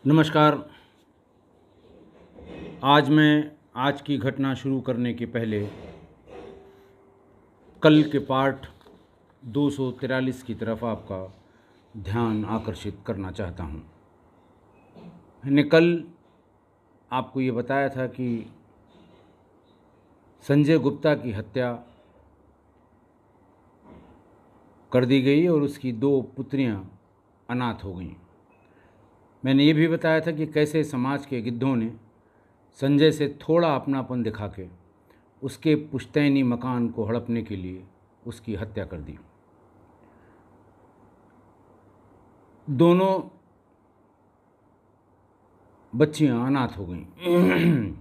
नमस्कार। आज की घटना शुरू करने के पहले कल के पाठ 243 की तरफ आपका ध्यान आकर्षित करना चाहता हूँ। मैंने कल आपको ये बताया था कि संजय गुप्ता की हत्या कर दी गई और उसकी 2 पुत्रियाँ अनाथ हो गईं। मैंने ये भी बताया था कि कैसे समाज के गिद्धों ने संजय से थोड़ा अपनापन दिखा के उसके पुश्तैनी मकान को हड़पने के लिए उसकी हत्या कर दी। दोनों बच्चियां अनाथ हो गईं।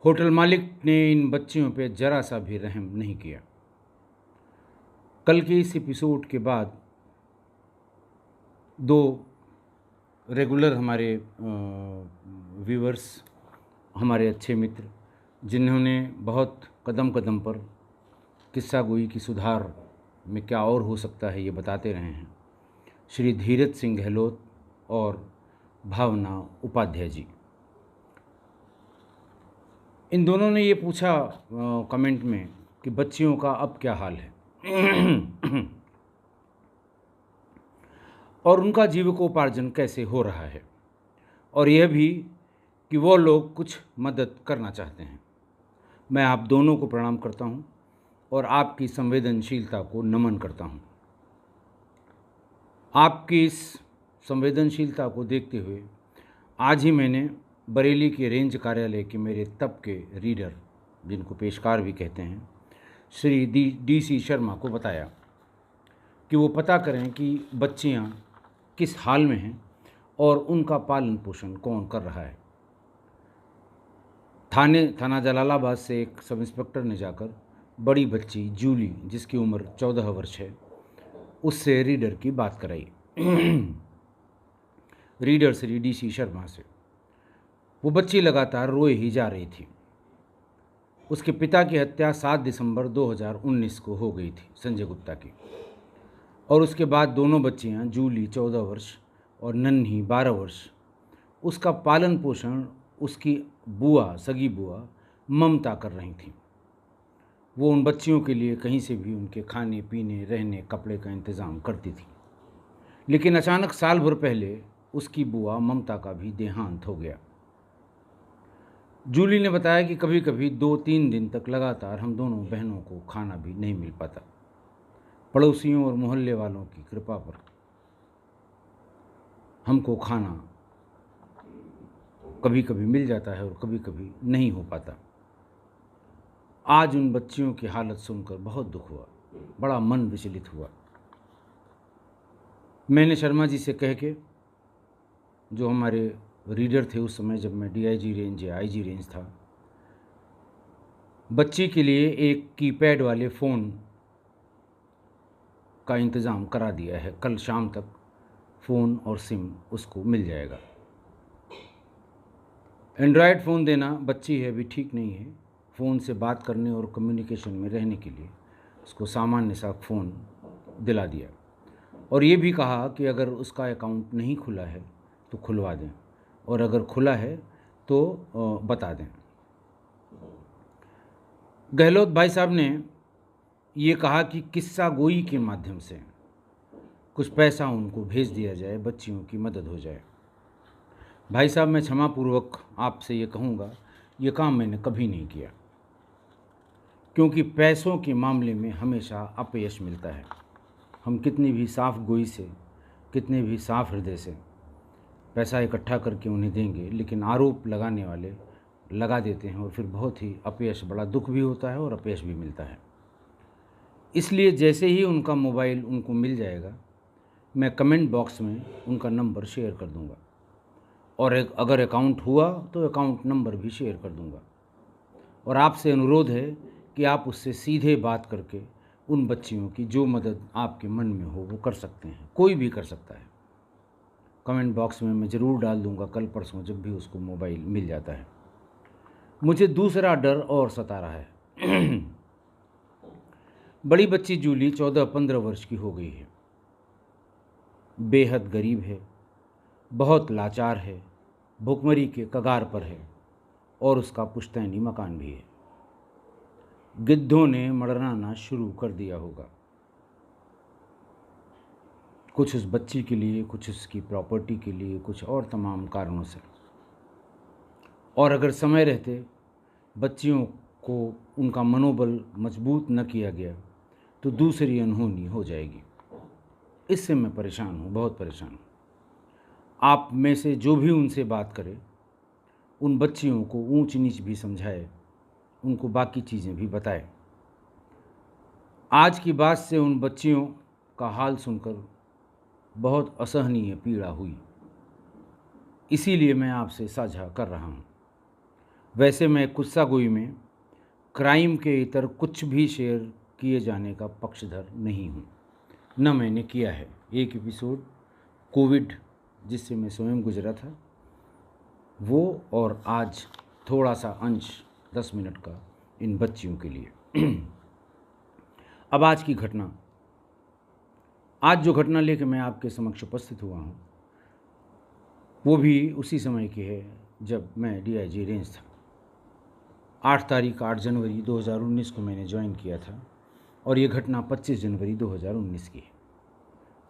होटल मालिक ने इन बच्चियों पे जरा सा भी रहम नहीं किया। कल के इस एपिसोड के बाद 2 रेगुलर हमारे व्यूअर्स, हमारे अच्छे मित्र, जिन्होंने बहुत कदम कदम पर किस्सा गोई की सुधार में क्या और हो सकता है ये बताते रहे हैं, श्री धीरज सिंह गहलोत और भावना उपाध्याय जी। इन दोनों ने ये पूछा कमेंट में कि बच्चियों का अब क्या हाल है और उनका जीविकोपार्जन कैसे हो रहा है, और यह भी कि वो लोग कुछ मदद करना चाहते हैं। मैं आप दोनों को प्रणाम करता हूँ और आपकी संवेदनशीलता को नमन करता हूँ। आपकी इस संवेदनशीलता को देखते हुए आज ही मैंने बरेली के रेंज कार्यालय के मेरे तब के रीडर, जिनको पेशकार भी कहते हैं, श्री डी.सी. शर्मा को बताया कि वो पता करें कि बच्चियाँ किस हाल में हैं और उनका पालन पोषण कौन कर रहा है। थाना जलालाबाद से एक सब इंस्पेक्टर ने जाकर बड़ी बच्ची जूली, जिसकी उम्र 14 वर्ष है, उससे रीडर की बात कराई। Reader Shri DC. शर्मा से। वो बच्ची लगातार रोए ही जा रही थी। उसके पिता की हत्या 7 दिसंबर 2019 को हो गई थी, संजय गुप्ता की, और उसके बाद दोनों बच्चियां, जूली 14 वर्ष और नन्ही 12 वर्ष, उसका पालन पोषण उसकी बुआ, सगी बुआ ममता कर रही थी। वो उन बच्चियों के लिए कहीं से भी उनके खाने पीने, रहने, कपड़े का इंतज़ाम करती थी। लेकिन अचानक साल भर पहले उसकी बुआ ममता का भी देहांत हो गया। जूली ने बताया कि कभी कभी 2-3 दिन तक लगातार हम दोनों बहनों को खाना भी नहीं मिल पाता। पड़ोसियों और मोहल्ले वालों की कृपा पर हमको खाना कभी कभी मिल जाता है और कभी कभी नहीं हो पाता। आज उन बच्चियों की हालत सुनकर बहुत दुख हुआ, बड़ा मन विचलित हुआ। मैंने शर्मा जी से कह के, जो हमारे रीडर थे उस समय जब मैं डीआईजी रेंज या आईजी रेंज था, बच्ची के लिए एक कीपैड वाले फ़ोन का इंतज़ाम करा दिया है। कल शाम तक फ़ोन और सिम उसको मिल जाएगा। एंड्रॉयड फ़ोन देना, बच्ची है अभी, ठीक नहीं है। फ़ोन से बात करने और कम्युनिकेशन में रहने के लिए उसको सामान्य सा फ़ोन दिला दिया, और ये भी कहा कि अगर उसका अकाउंट नहीं खुला है तो खुलवा दें, और अगर खुला है तो बता दें। गहलोत भाई साहब ने ये कहा कि किस्सा गोई के माध्यम से कुछ पैसा उनको भेज दिया जाए, बच्चियों की मदद हो जाए। भाई साहब, मैं क्षमापूर्वक आपसे ये कहूँगा, ये काम मैंने कभी नहीं किया, क्योंकि पैसों के मामले में हमेशा अपयश मिलता है। हम कितनी भी साफ गोई से, कितने भी साफ हृदय से पैसा इकट्ठा करके उन्हें देंगे, लेकिन आरोप लगाने वाले लगा देते हैं और फिर बहुत ही अपयश, बड़ा दुख भी होता है और अपयश भी मिलता है। इसलिए जैसे ही उनका मोबाइल उनको मिल जाएगा, मैं कमेंट बॉक्स में उनका नंबर शेयर कर दूंगा, और अगर अकाउंट हुआ तो अकाउंट नंबर भी शेयर कर दूंगा। और आपसे अनुरोध है कि आप उससे सीधे बात करके उन बच्चियों की जो मदद आपके मन में हो वो कर सकते हैं। कोई भी कर सकता है। कमेंट बॉक्स में मैं ज़रूर डाल दूंगा कल परसों, जब भी उसको मोबाइल मिल जाता है। मुझे दूसरा डर और सता रहा है। बड़ी बच्ची जूली 14-15 वर्ष की हो गई है, बेहद गरीब है, बहुत लाचार है, भुखमरी के कगार पर है और उसका पुश्तैनी मकान भी है। गिद्धों ने मड़राना शुरू कर दिया होगा, कुछ उस बच्ची के लिए, कुछ उसकी प्रॉपर्टी के लिए, कुछ और तमाम कारणों से। और अगर समय रहते बच्चियों को उनका मनोबल मजबूत न किया गया तो दूसरी अनहोनी हो जाएगी। इससे मैं परेशान हूँ, बहुत परेशान हूँ। आप में से जो भी उनसे बात करे, उन बच्चियों को ऊंच नीच भी समझाए, उनको बाकी चीज़ें भी बताए। आज की बात से उन बच्चियों का हाल सुनकर बहुत असहनीय पीड़ा हुई, इसीलिए मैं आपसे साझा कर रहा हूँ। वैसे मैं किस्सागोई में क्राइम के इतर कुछ भी शेयर किए जाने का पक्षधर नहीं हूँ, न मैंने किया है। एक एपिसोड कोविड जिससे मैं स्वयं गुजरा था वो, और आज थोड़ा सा अंश 10 मिनट का इन बच्चियों के लिए। अब आज की घटना, आज जो घटना लेकर मैं आपके समक्ष उपस्थित हुआ हूँ वो भी उसी समय की है जब मैं डीआईजी रेंज था। 8 जनवरी 2019 को मैंने ज्वाइन किया था और ये घटना 25 जनवरी 2019 की है।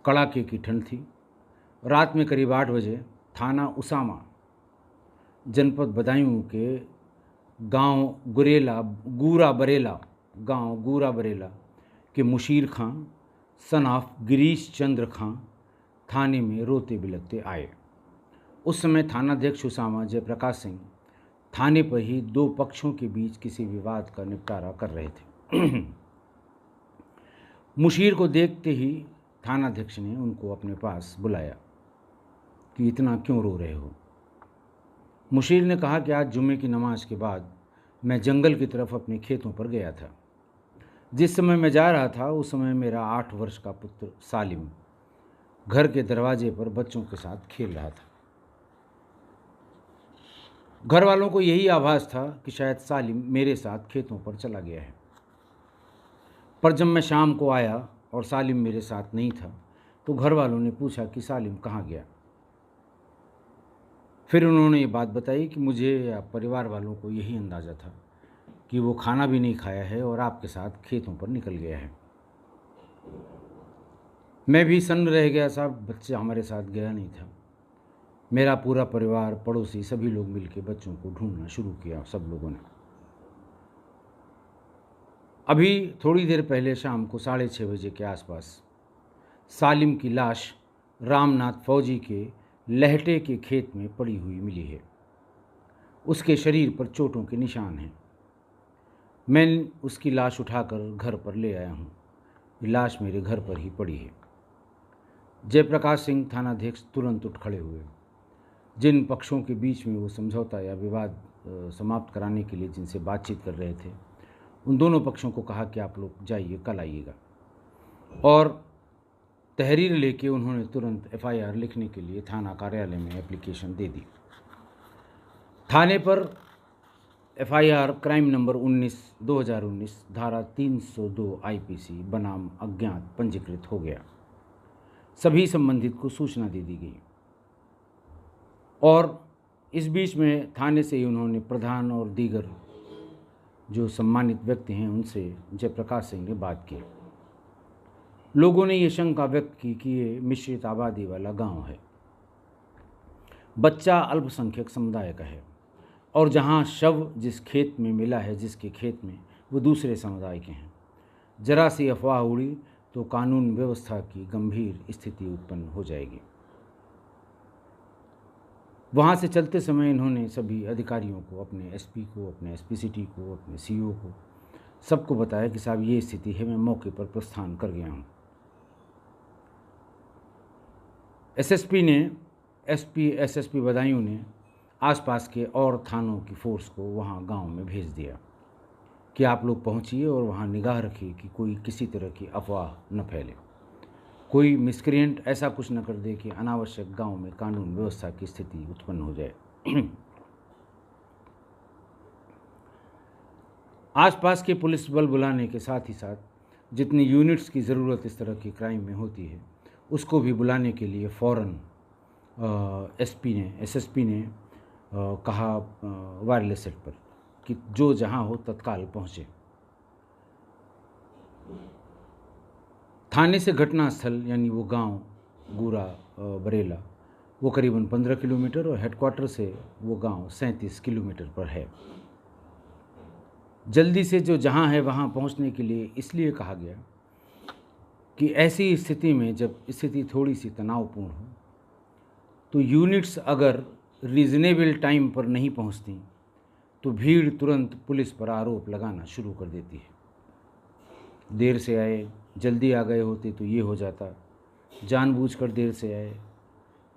कड़ाके की ठंड थी। रात में करीब 8 बजे थाना उसामा, जनपद बदायूं के गांव गूरा बरेला के मुशीर खां सन ऑफ गिरीश चंद्र खां थाने में रोते बिलखते आए। उस समय थानाध्यक्ष उसामा जयप्रकाश सिंह थाने पर ही दो पक्षों के बीच किसी विवाद का निपटारा कर रहे थे। मुशीर को देखते ही थानाध्यक्ष ने उनको अपने पास बुलाया कि इतना क्यों रो रहे हो। मुशीर ने कहा कि आज जुम्मे की नमाज के बाद मैं जंगल की तरफ अपने खेतों पर गया था। जिस समय मैं जा रहा था उस समय मेरा 8 वर्ष का पुत्र सालिम घर के दरवाजे पर बच्चों के साथ खेल रहा था। घर वालों को यही आभास था कि शायद सालिम मेरे साथ खेतों पर चला गया है। पर जब मैं शाम को आया और सालिम मेरे साथ नहीं था तो घर वालों ने पूछा कि सालिम कहाँ गया। फिर उन्होंने ये बात बताई कि मुझे या परिवार वालों को यही अंदाज़ा था कि वो खाना भी नहीं खाया है और आपके साथ खेतों पर निकल गया है। मैं भी सन्न रह गया साहब, बच्चा हमारे साथ गया नहीं था। मेरा पूरा परिवार, पड़ोसी, सभी लोग मिलकर बच्चों को ढूंढना शुरू किया, सब लोगों ने। अभी थोड़ी देर पहले शाम को 6:30 बजे के आसपास सालिम की लाश रामनाथ फौजी के लहटे के खेत में पड़ी हुई मिली है। उसके शरीर पर चोटों के निशान हैं। मैं उसकी लाश उठाकर घर पर ले आया हूँ। लाश मेरे घर पर ही पड़ी है। जयप्रकाश सिंह थानाध्यक्ष तुरंत उठ खड़े हुए। जिन पक्षों के बीच में वो समझौता या विवाद समाप्त कराने के लिए जिनसे बातचीत कर रहे थे, उन दोनों पक्षों को कहा कि आप लोग जाइए, कल आइएगा। और तहरीर लेके उन्होंने तुरंत एफआईआर लिखने के लिए थाना कार्यालय में एप्लीकेशन दे दी। थाने पर एफआईआर क्राइम नंबर 19/2019 धारा 302 आईपीसी बनाम अज्ञात पंजीकृत हो गया। सभी संबंधित को सूचना दे दी गई और इस बीच में थाने से ही उन्होंने प्रधान और दीगर जो सम्मानित व्यक्ति हैं उनसे जयप्रकाश सिंह ने बात की। लोगों ने ये शंका व्यक्त की कि ये मिश्रित आबादी वाला गांव है, बच्चा अल्पसंख्यक समुदाय का है और जहां शव जिस खेत में मिला है, जिसके खेत में, वो दूसरे समुदाय के हैं। जरा सी अफवाह उड़ी तो कानून व्यवस्था की गंभीर स्थिति उत्पन्न हो जाएगी। वहाँ से चलते समय इन्होंने सभी अधिकारियों को, अपने एसपी को, अपने एसपी सिटी को, अपने सीओ को, सबको बताया कि साहब ये स्थिति है, मैं मौके पर प्रस्थान कर गया हूँ। एसएसपी ने, एसएसपी बदायूं ने आसपास के और थानों की फोर्स को वहाँ गांव में भेज दिया कि आप लोग पहुँचिए और वहाँ निगाह रखिए कि कोई किसी तरह की अफवाह न फैले, कोई मिसक्रिएंट ऐसा कुछ न कर दे कि अनावश्यक गांव में कानून व्यवस्था की स्थिति उत्पन्न हो जाए। आसपास के पुलिस बल बुलाने के साथ ही साथ जितनी यूनिट्स की ज़रूरत इस तरह की क्राइम में होती है उसको भी बुलाने के लिए फ़ौरन एसएसपी ने कहा वायरलेस सेट पर कि जो जहां हो तत्काल पहुंचे। थाने से घटना स्थल यानी वो गांव गूरा बरेला वो करीबन 15 किलोमीटर और हेडक्वार्टर से वो गांव 37 किलोमीटर पर है। जल्दी से जो जहां है वहां पहुंचने के लिए इसलिए कहा गया कि ऐसी स्थिति में जब स्थिति थोड़ी सी तनावपूर्ण हो तो यूनिट्स अगर रीजनेबल टाइम पर नहीं पहुंचती तो भीड़ तुरंत पुलिस पर आरोप लगाना शुरू कर देती है। देर से आए, जल्दी आ गए होते तो ये हो जाता, जानबूझकर देर से आए,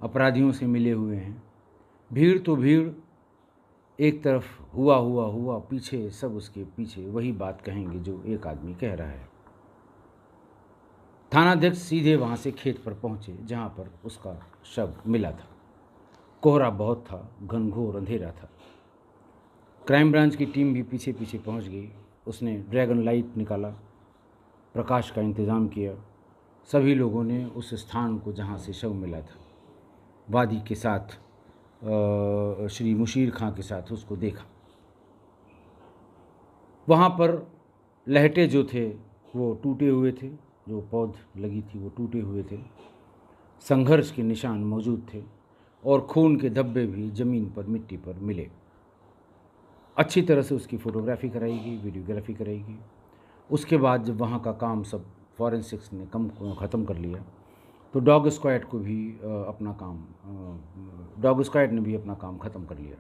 अपराधियों से मिले हुए हैं। भीड़ तो भीड़ एक तरफ हुआ पीछे सब उसके पीछे वही बात कहेंगे जो एक आदमी कह रहा है। थानाध्यक्ष सीधे वहाँ से खेत पर पहुँचे जहाँ पर उसका शव मिला था। कोहरा बहुत था, घनघोर अंधेरा था। क्राइम ब्रांच की टीम भी पीछे पीछे पहुँच गई। उसने ड्रैगन लाइट निकाला, प्रकाश का इंतज़ाम किया। सभी लोगों ने उस स्थान को जहाँ से शव मिला था, वादी के साथ श्री मुशीर खां के साथ उसको देखा। वहाँ पर लहटे जो थे वो टूटे हुए थे, जो पौध लगी थी वो टूटे हुए थे, संघर्ष के निशान मौजूद थे और खून के धब्बे भी ज़मीन पर मिट्टी पर मिले। अच्छी तरह से उसकी फ़ोटोग्राफी कराई गई, वीडियोग्राफी कराई गई। उसके बाद जब वहाँ का काम सब फॉरेंसिक्स ने ख़त्म कर लिया तो डॉग स्क्वाड ने भी अपना काम ख़त्म कर लिया।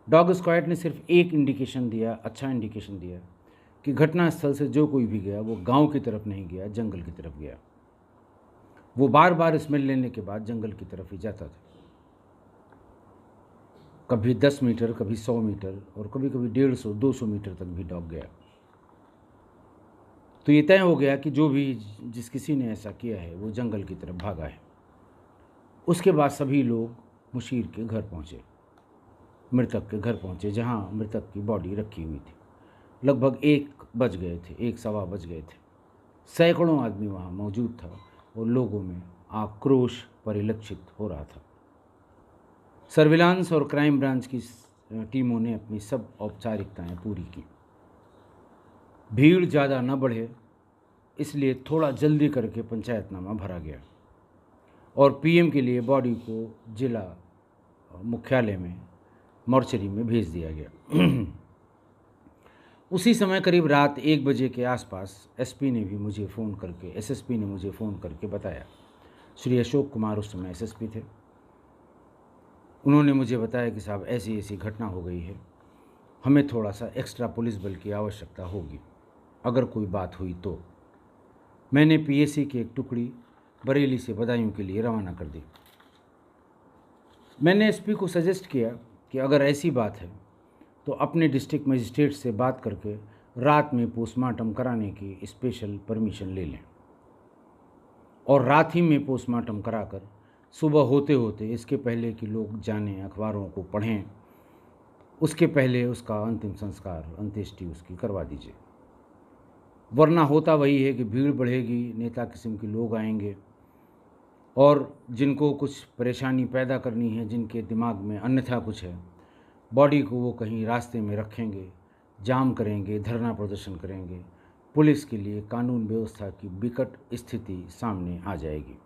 डॉग स्क्वाड ने सिर्फ एक इंडिकेशन दिया, अच्छा इंडिकेशन दिया कि घटनास्थल से जो कोई भी गया वो गांव की तरफ नहीं गया, जंगल की तरफ गया। वो बार बार स्मेल लेने के बाद जंगल की तरफ ही जाता था। कभी 10 मीटर, कभी 100 मीटर और कभी कभी 150-200 मीटर तक भी डॉग गया। तो ये तय हो गया कि जो भी जिस किसी ने ऐसा किया है वो जंगल की तरफ भागा है। उसके बाद सभी लोग मुशीर के घर पहुँचे, मृतक के घर पहुँचे जहाँ मृतक की बॉडी रखी हुई थी। लगभग 1-1:15 बज गए थे। सैकड़ों आदमी वहाँ मौजूद था और लोगों में आक्रोश परिलक्षित हो रहा था। सर्विलांस और क्राइम ब्रांच की टीमों ने अपनी सब औपचारिकताएं पूरी की। भीड़ ज़्यादा न बढ़े इसलिए थोड़ा जल्दी करके पंचायतनामा भरा गया और पीएम के लिए बॉडी को जिला मुख्यालय में मॉर्चरी में भेज दिया गया। उसी समय करीब रात 1 बजे के आसपास एसएसपी ने मुझे फ़ोन करके बताया। श्री अशोक कुमार उस समय एसएसपी थे। उन्होंने मुझे बताया कि साहब ऐसी ऐसी घटना हो गई है, हमें थोड़ा सा एक्स्ट्रा पुलिस बल की आवश्यकता होगी अगर कोई बात हुई तो। मैंने पीएसी की एक टुकड़ी बरेली से बदायूं के लिए रवाना कर दी। मैंने एसपी को सजेस्ट किया कि अगर ऐसी बात है तो अपने डिस्ट्रिक्ट मजिस्ट्रेट से बात करके रात में पोस्टमार्टम कराने की स्पेशल परमिशन ले लें और रात ही में पोस्टमार्टम कराकर सुबह होते होते, इसके पहले कि लोग जानें, अखबारों को पढ़ें, उसके पहले उसका अंतिम संस्कार, अंत्येष्टि उसकी करवा दीजिए। वरना होता वही है कि भीड़ बढ़ेगी, नेता किस्म के लोग आएंगे और जिनको कुछ परेशानी पैदा करनी है, जिनके दिमाग में अन्यथा कुछ है, बॉडी को वो कहीं रास्ते में रखेंगे, जाम करेंगे, धरना प्रदर्शन करेंगे। पुलिस के लिए कानून व्यवस्था की विकट स्थिति सामने आ जाएगी।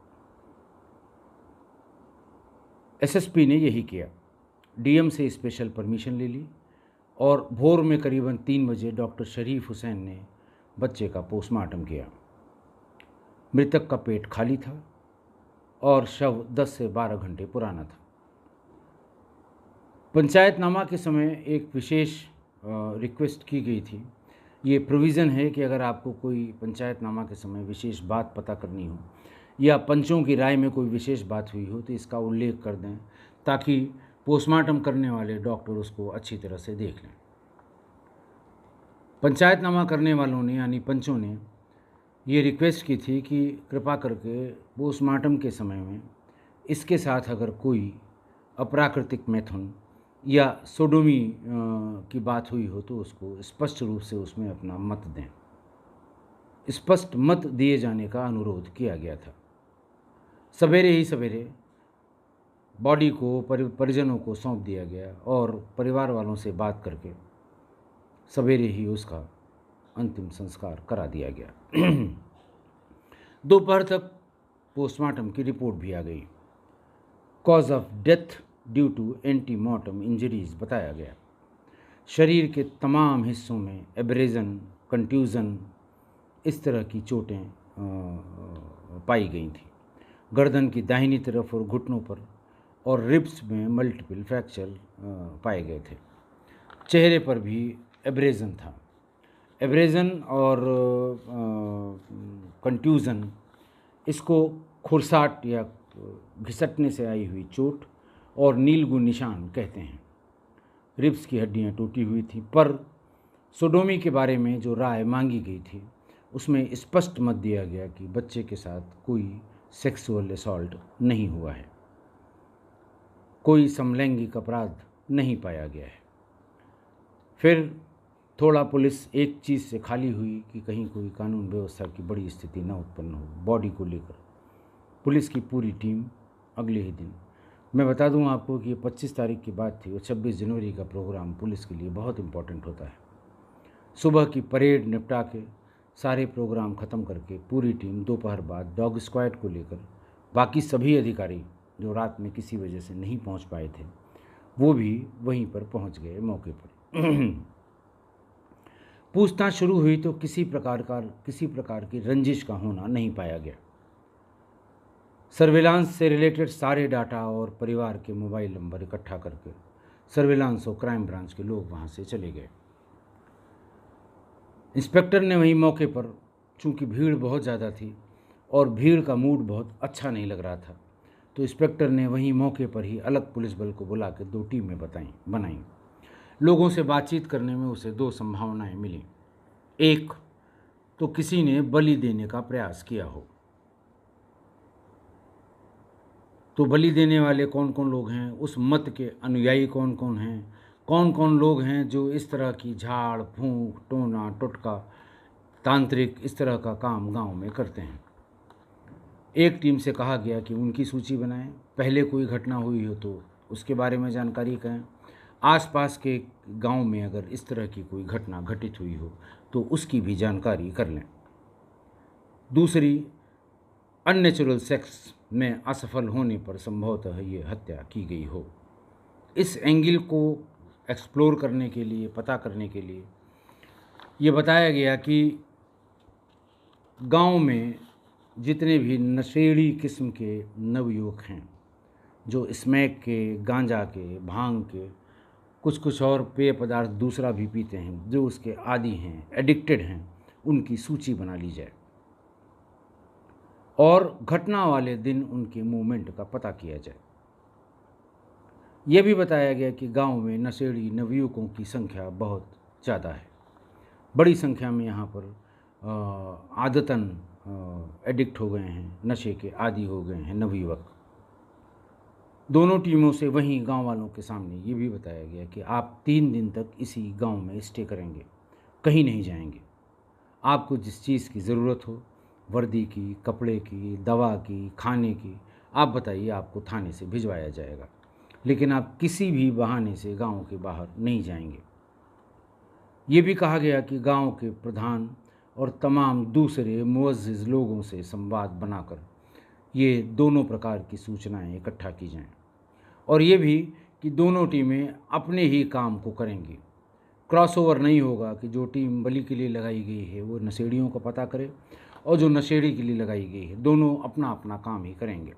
एसएसपी ने यही किया। डीएम से स्पेशल परमिशन ले ली और भोर में करीबन 3 बजे डॉक्टर शरीफ हुसैन ने बच्चे का पोस्टमार्टम किया। मृतक का पेट खाली था और शव 10 से 12 घंटे पुराना था। पंचायतनामा के समय एक विशेष रिक्वेस्ट की गई थी। ये प्रोविज़न है कि अगर आपको कोई पंचायतनामा के समय विशेष बात पता करनी हो या पंचों की राय में कोई विशेष बात हुई हो तो इसका उल्लेख कर दें ताकि पोस्टमार्टम करने वाले डॉक्टर उसको अच्छी तरह से देख लें। पंचायतनामा करने वालों ने यानी पंचों ने ये रिक्वेस्ट की थी कि कृपा करके पोस्टमार्टम के समय में इसके साथ अगर कोई अप्राकृतिक मैथुन या सोडोमी की बात हुई हो तो उसको स्पष्ट रूप से उसमें अपना मत दें। स्पष्ट मत दिए जाने का अनुरोध किया गया था। सवेरे ही सवेरे बॉडी को परिजनों को सौंप दिया गया और परिवार वालों से बात करके सवेरे ही उसका अंतिम संस्कार करा दिया गया। दोपहर तक पोस्टमार्टम की रिपोर्ट भी आ गई। Cause of death due to antemortem injuries बताया गया। शरीर के तमाम हिस्सों में एब्रेजन, कंट्यूजन, इस तरह की चोटें पाई गई थी। गर्दन की दाहिनी तरफ और घुटनों पर और रिब्स में मल्टीपल फ्रैक्चर पाए गए थे। चेहरे पर भी एब्रेजन था। एब्रेजन और कंट्यूजन, इसको खुरसाट या घिसटने से आई हुई चोट और नीलगु निशान कहते हैं। रिब्स की हड्डियां टूटी हुई थी, पर सोडोमी के बारे में जो राय मांगी गई थी उसमें स्पष्ट मत दिया गया कि बच्चे के साथ कोई सेक्सुअल असॉल्ट नहीं हुआ है, कोई समलैंगिक अपराध नहीं पाया गया है। फिर थोड़ा पुलिस एक चीज़ से खाली हुई कि कहीं कोई कानून व्यवस्था की बड़ी स्थिति न उत्पन्न हो। बॉडी को लेकर पुलिस की पूरी टीम अगले ही दिन, मैं बता दूं आपको कि ये 25 तारीख की बात थी और 26 जनवरी का प्रोग्राम पुलिस के लिए बहुत इम्पोर्टेंट होता है। सुबह की परेड निपटा के सारे प्रोग्राम ख़त्म करके पूरी टीम दोपहर बाद डॉग स्क्वाड को लेकर, बाकी सभी अधिकारी जो रात में किसी वजह से नहीं पहुंच पाए थे वो भी वहीं पर पहुंच गए मौके पर। पूछताछ शुरू हुई तो किसी प्रकार की रंजिश का होना नहीं पाया गया। सर्विलांस से रिलेटेड सारे डाटा और परिवार के मोबाइल नंबर इकट्ठा करके सर्विलांस और क्राइम ब्रांच के लोग वहाँ से चले गए। इंस्पेक्टर ने वहीं मौके पर, चूंकि भीड़ बहुत ज़्यादा थी और भीड़ का मूड बहुत अच्छा नहीं लग रहा था, तो इंस्पेक्टर ने वहीं मौके पर ही अलग पुलिस बल को बुला के 2 टीमें बनाई। लोगों से बातचीत करने में उसे 2 संभावनाएं मिली। एक तो किसी ने बलि देने का प्रयास किया हो। तो बलि देने वाले कौन कौन लोग हैं, उस मत के अनुयायी कौन कौन हैं, कौन कौन लोग हैं जो इस तरह की झाड़ फूंक, टोना टोटका, तांत्रिक, इस तरह का काम गांव में करते हैं। एक टीम से कहा गया कि उनकी सूची बनाएं, पहले कोई घटना हुई हो तो उसके बारे में जानकारी करें, आसपास के गांव में अगर इस तरह की कोई घटना घटित हुई हो तो उसकी भी जानकारी कर लें। दूसरी, अननेचुरल सेक्स में असफल होने पर संभवतः ये हत्या की गई हो। इस एंगल को एक्सप्लोर करने के लिए, पता करने के लिए ये बताया गया कि गांव में जितने भी नशेड़ी किस्म के नवयुवक हैं, जो स्मैक के, गांजा के, भांग के, कुछ और पेय पदार्थ दूसरा भी पीते हैं, जो उसके आदी हैं, एडिक्टेड हैं, उनकी सूची बना ली जाए और घटना वाले दिन उनके मूवमेंट का पता किया जाए। यह भी बताया गया कि गांव में नशेड़ी नवयुवकों की संख्या बहुत ज़्यादा है। बड़ी संख्या में यहाँ पर आदतन एडिक्ट हो गए हैं, नशे के आदी हो गए हैं नवयुवक। दोनों टीमों से वहीं गांव वालों के सामने ये भी बताया गया कि आप 3 दिन तक इसी गांव में स्टे करेंगे, कहीं नहीं जाएंगे। आपको जिस चीज़ की ज़रूरत हो, वर्दी की, कपड़े की, दवा की, खाने की, आप बताइए, आपको थाने से भिजवाया जाएगा, लेकिन आप किसी भी बहाने से गांव के बाहर नहीं जाएंगे। ये भी कहा गया कि गांव के प्रधान और तमाम दूसरे मुअज़्ज़िज़ लोगों से संवाद बनाकर ये दोनों प्रकार की सूचनाएं इकट्ठा की जाएं, और ये भी कि दोनों टीमें अपने ही काम को करेंगी। क्रॉसओवर नहीं होगा कि जो टीम बलि के लिए लगाई गई है वो नशेड़ियों को पता करे और जो नशेड़ी के लिए लगाई गई है, दोनों अपना अपना काम ही करेंगे।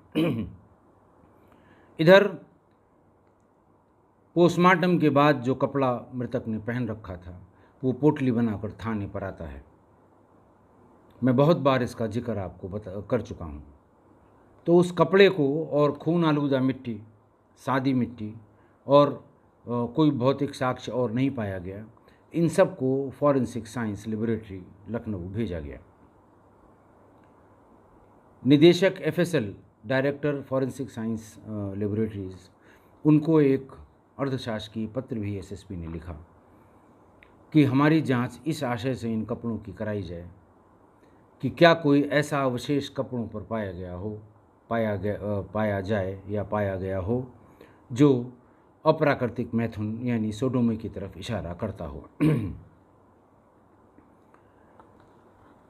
इधर पोस्टमार्टम के बाद जो कपड़ा मृतक ने पहन रखा था वो पोटली बनाकर थाने पर आता है। मैं बहुत बार इसका जिक्र आपको कर चुका हूँ। तो उस कपड़े को और खून आलूदा मिट्टी, सादी मिट्टी और कोई भौतिक साक्ष्य और नहीं पाया गया। इन सब को फॉरेंसिक साइंस लेबोरेटरी लखनऊ भेजा गया। निदेशक FSL, director forensic science laboratories, उनको एक अर्धशासकीय पत्र भी SSP ने लिखा कि हमारी जांच इस आशय से इन कपड़ों की कराई जाए कि क्या कोई ऐसा अवशेष कपड़ों पर पाया गया हो जो अप्राकृतिक मैथुन यानी सोडोमी की तरफ इशारा करता हो।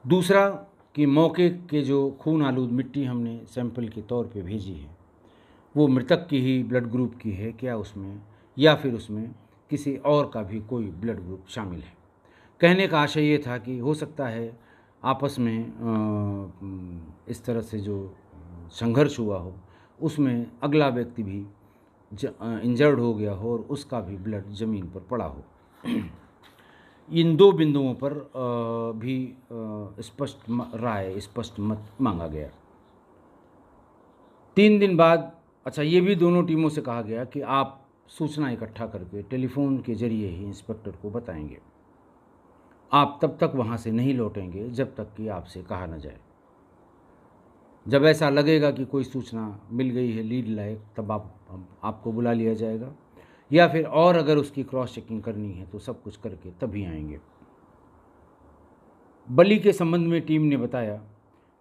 दूसरा कि मौके के जो खून आलूद मिट्टी हमने सैंपल के तौर पे भेजी है वो मृतक की ही ब्लड ग्रुप की है क्या उसमें, या फिर उसमें किसी और का भी कोई ब्लड ग्रुप शामिल है। कहने का आशय ये था कि हो सकता है आपस में इस तरह से जो संघर्ष हुआ हो उसमें अगला व्यक्ति भी इंजर्ड हो गया हो और उसका भी ब्लड ज़मीन पर पड़ा हो। इन दो बिंदुओं पर भी स्पष्ट मत मांगा गया। 3 दिन बाद ये भी दोनों टीमों से कहा गया कि आप सूचना इकट्ठा करके टेलीफोन के जरिए ही इंस्पेक्टर को बताएंगे। आप तब तक वहाँ से नहीं लौटेंगे जब तक कि आपसे कहा न जाए। जब ऐसा लगेगा कि कोई सूचना मिल गई है लीड लायक, तब आपको बुला लिया जाएगा, या फिर और अगर उसकी क्रॉस चेकिंग करनी है तो सब कुछ करके तभी आएंगे। बलि के संबंध में टीम ने बताया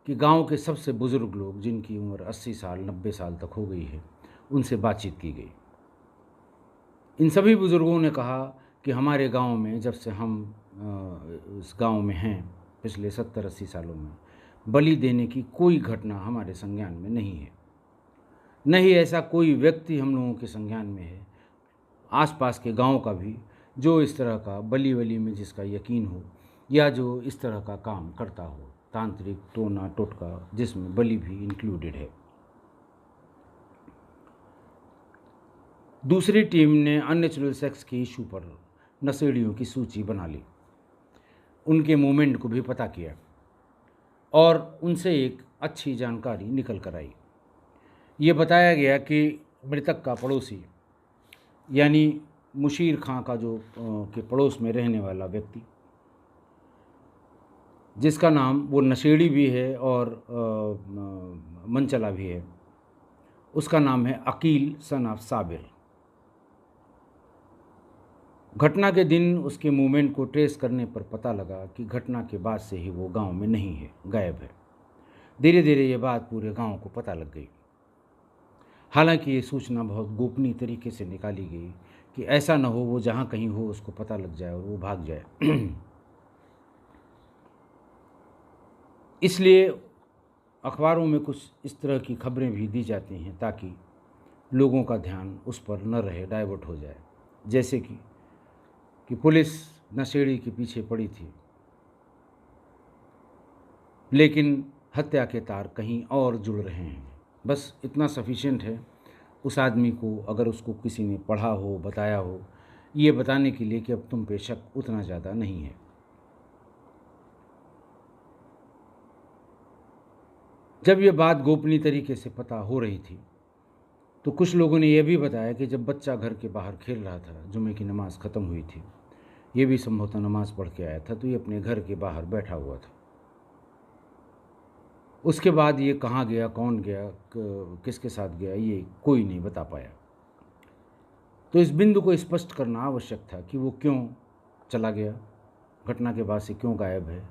कि गांव के सबसे बुज़ुर्ग लोग जिनकी उम्र 80 साल 90 साल तक हो गई है उनसे बातचीत की गई। इन सभी बुज़ुर्गों ने कहा कि हमारे गांव में जब से हम इस गांव में हैं पिछले 70-80 सालों में बलि देने की कोई घटना हमारे संज्ञान में नहीं है, न ही ऐसा कोई व्यक्ति हम लोगों के संज्ञान में है आसपास के गांव का भी जो इस तरह का बलि वली में जिसका यकीन हो या जो इस तरह का काम करता हो, तांत्रिक टोना टोटका जिसमें बलि भी इंक्लूडेड है। दूसरी टीम ने अननेचुरल सेक्स के इशू पर नशेड़ियों की सूची बना ली, उनके मूवमेंट को भी पता किया और उनसे एक अच्छी जानकारी निकल कर आई। ये बताया गया कि मृतक का पड़ोसी यानी मुशीर खां का जो के पड़ोस में रहने वाला व्यक्ति जिसका नाम वो नशेड़ी भी है और मनचला भी है, उसका नाम है अकील सन ऑफ साबिर। घटना के दिन उसके मूवमेंट को ट्रेस करने पर पता लगा कि घटना के बाद से ही वो गांव में नहीं है, गायब है। धीरे धीरे ये बात पूरे गांव को पता लग गई। हालांकि ये सूचना बहुत गोपनीय तरीके से निकाली गई कि ऐसा न हो वो जहाँ कहीं हो उसको पता लग जाए और वो भाग जाए। इसलिए अखबारों में कुछ इस तरह की खबरें भी दी जाती हैं ताकि लोगों का ध्यान उस पर न रहे, डाइवर्ट हो जाए। जैसे कि पुलिस नशेड़ी के पीछे पड़ी थी लेकिन हत्या के तार कहीं और जुड़ रहे हैं। बस इतना सफिशिएंट है उस आदमी को, अगर उसको किसी ने पढ़ा हो, बताया हो, ये बताने के लिए कि अब तुम पे शक उतना ज़्यादा नहीं है। जब ये बात गोपनीय तरीके से पता हो रही थी तो कुछ लोगों ने यह भी बताया कि जब बच्चा घर के बाहर खेल रहा था, जुमे की नमाज़ ख़त्म हुई थी, ये भी संभवतः नमाज़ पढ़ के आया था, तो ये अपने घर के बाहर बैठा हुआ था। उसके बाद ये कहाँ गया, कौन गया, किसके साथ गया, ये कोई नहीं बता पाया। तो इस बिंदु को स्पष्ट करना आवश्यक था कि वो क्यों चला गया, घटना के बाद से क्यों गायब है,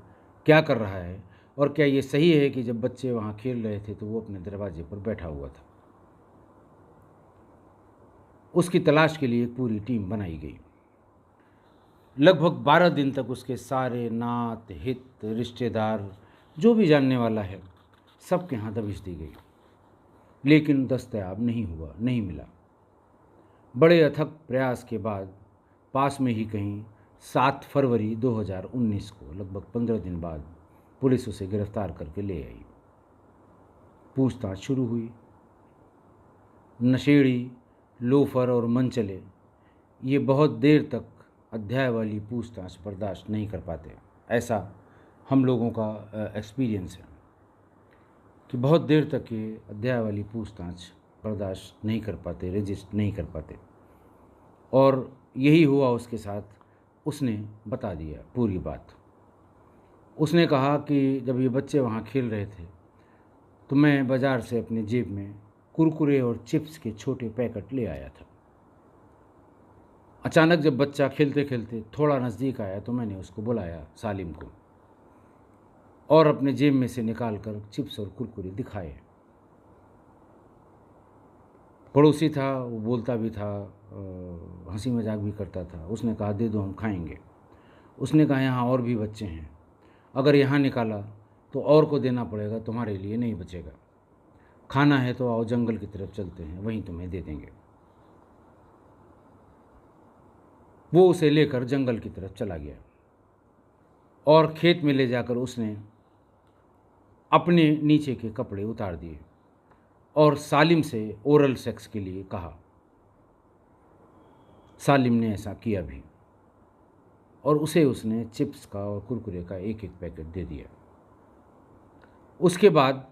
क्या कर रहा है, और क्या ये सही है कि जब बच्चे वहाँ खेल रहे थे तो वो अपने दरवाजे पर बैठा हुआ था। उसकी तलाश के लिए एक पूरी टीम बनाई गई। लगभग 12 दिन तक उसके सारे नात हित रिश्तेदार जो भी जानने वाला है सबके यहाँ दबिश दी गई, लेकिन दस्तयाब नहीं हुआ, नहीं मिला। बड़े अथक प्रयास के बाद पास में ही कहीं 7 फरवरी 2019 को, लगभग 15 दिन बाद, पुलिस उसे गिरफ्तार करके ले आई। पूछताछ शुरू हुई। नशेड़ी, लोफर और मनचले ये बहुत देर तक अध्याय वाली पूछताछ बर्दाश्त नहीं कर पाते। ऐसा हम लोगों का एक्सपीरियंस है कि बहुत देर तक ये अध्याय वाली पूछताछ बर्दाश्त नहीं कर पाते, रजिस्ट नहीं कर पाते। और यही हुआ उसके साथ। उसने बता दिया पूरी बात। उसने कहा कि जब ये बच्चे वहाँ खेल रहे थे तो मैं बाज़ार से अपने जेब में कुरकुरे और चिप्स के छोटे पैकेट ले आया था। अचानक जब बच्चा खेलते खेलते थोड़ा नज़दीक आया तो मैंने उसको बुलाया, सालिम को, और अपने जेब में से निकाल कर चिप्स और कुरकुरे दिखाए। पड़ोसी था, वो बोलता भी था, हंसी मजाक भी करता था। उसने कहा दे दो, हम खाएंगे। उसने कहा यहाँ और भी बच्चे हैं, अगर यहाँ निकाला तो और को देना पड़ेगा, तुम्हारे लिए नहीं बचेगा। खाना है तो आओ जंगल की तरफ चलते हैं, वहीं तुम्हें दे देंगे। वो उसे लेकर जंगल की तरफ चला गया और खेत में ले जाकर उसने अपने नीचे के कपड़े उतार दिए और सालिम से ओरल सेक्स के लिए कहा। सालिम ने ऐसा किया भी और उसने चिप्स का और कुरकुरे का एक एक पैकेट दे दिया। उसके बाद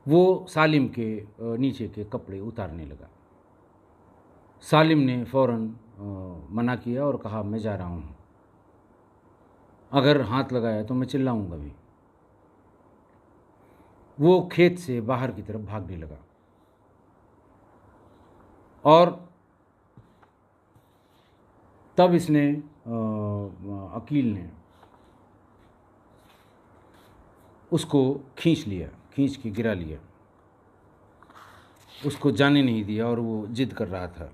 वो सालिम के नीचे के कपड़े उतारने लगा। सालिम ने फ़ौरन मना किया और कहा मैं जा रहा हूँ, अगर हाथ लगाया तो मैं चिल्लाऊंगा भी। वो खेत से बाहर की तरफ भागने लगा और तब इसने अकील ने उसको खींच लिया, खींच के गिरा लिया, उसको जाने नहीं दिया और वो जिद कर रहा था।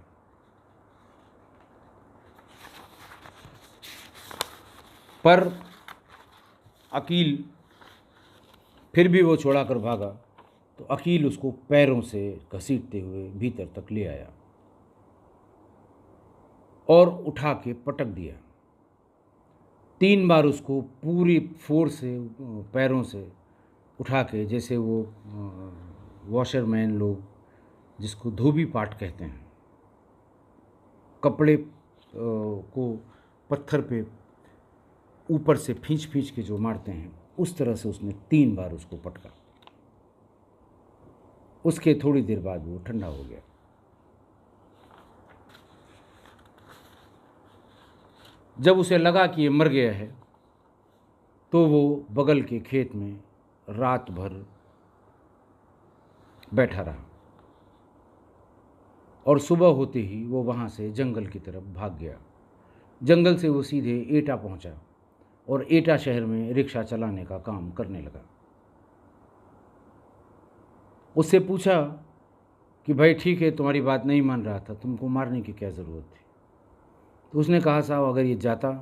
पर अकील फिर भी वो छोड़ा कर भागा तो अकील उसको पैरों से घसीटते हुए भीतर तक ले आया और उठा के पटक दिया। 3 बार उसको पूरी फोर्स से पैरों से उठा के, जैसे वो वॉशरमैन लोग जिसको धोबी पाट कहते हैं, कपड़े को पत्थर पे ऊपर से खींच खींच के जो मारते हैं, उस तरह से उसने 3 बार उसको पटका। उसके थोड़ी देर बाद वो ठंडा हो गया। जब उसे लगा कि ये मर गया है तो वो बगल के खेत में रात भर बैठा रहा और सुबह होते ही वो वहाँ से जंगल की तरफ भाग गया। जंगल से वो सीधे एटा पहुँचा और एटा शहर में रिक्शा चलाने का काम करने लगा। उससे पूछा कि भाई ठीक है, तुम्हारी बात नहीं मान रहा था, तुमको मारने की क्या ज़रूरत थी? तो उसने कहा साहब, अगर ये जाता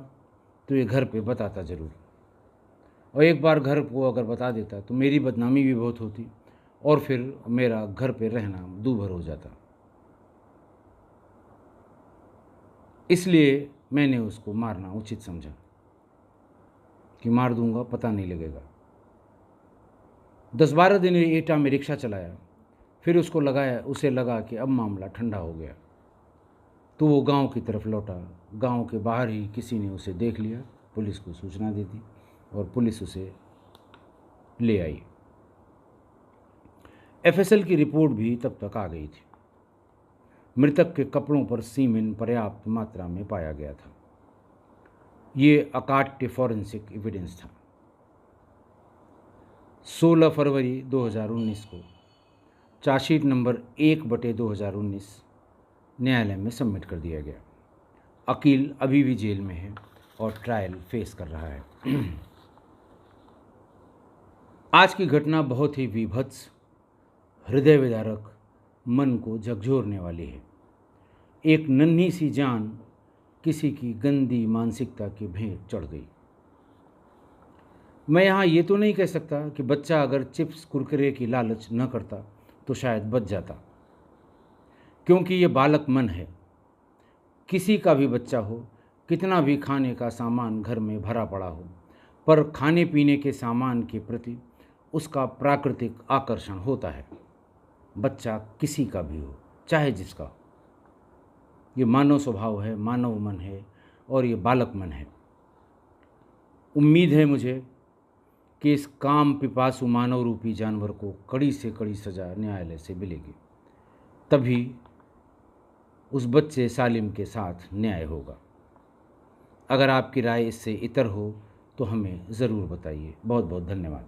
तो ये घर पे बताता ज़रूर, और एक बार घर को अगर बता देता तो मेरी बदनामी भी बहुत होती और फिर मेरा घर पे रहना दूभर हो जाता। इसलिए मैंने उसको मारना उचित समझा कि मार दूंगा, पता नहीं लगेगा। 10-12 दिन एटा में रिक्शा चलाया, फिर उसे लगा कि अब मामला ठंडा हो गया, तो वो गांव की तरफ लौटा। गांव के बाहर ही किसी ने उसे देख लिया, पुलिस को सूचना दे दी और पुलिस उसे ले आई। एफएसएल की रिपोर्ट भी तब तक आ गई थी। मृतक के कपड़ों पर सीमेन पर्याप्त मात्रा में पाया गया था। ये अकाट्य फॉरेंसिक एविडेंस था। 16 फरवरी 2019 को चार्जशीट नंबर 1/2019 न्यायालय में सबमिट कर दिया गया। अकील अभी भी जेल में है और ट्रायल फेस कर रहा है। आज की घटना बहुत ही विभत्स, हृदय विदारक, मन को झकझोरने वाली है। एक नन्ही सी जान किसी की गंदी मानसिकता की भेंट चढ़ गई। मैं यहाँ ये तो नहीं कह सकता कि बच्चा अगर चिप्स कुरकुरे की लालच न करता तो शायद बच जाता, क्योंकि ये बालक मन है। किसी का भी बच्चा हो, कितना भी खाने का सामान घर में भरा पड़ा हो, पर खाने पीने के सामान के प्रति उसका प्राकृतिक आकर्षण होता है। बच्चा किसी का भी हो, चाहे जिसका हो। ये मानव स्वभाव है, मानव मन है और ये बालक मन है। उम्मीद है मुझे कि इस काम पिपासु मानव रूपी जानवर को कड़ी से कड़ी सज़ा न्यायालय से मिलेगी, तभी उस बच्चे सालिम के साथ न्याय होगा। अगर आपकी राय इससे इतर हो तो हमें ज़रूर बताइए। बहुत बहुत धन्यवाद।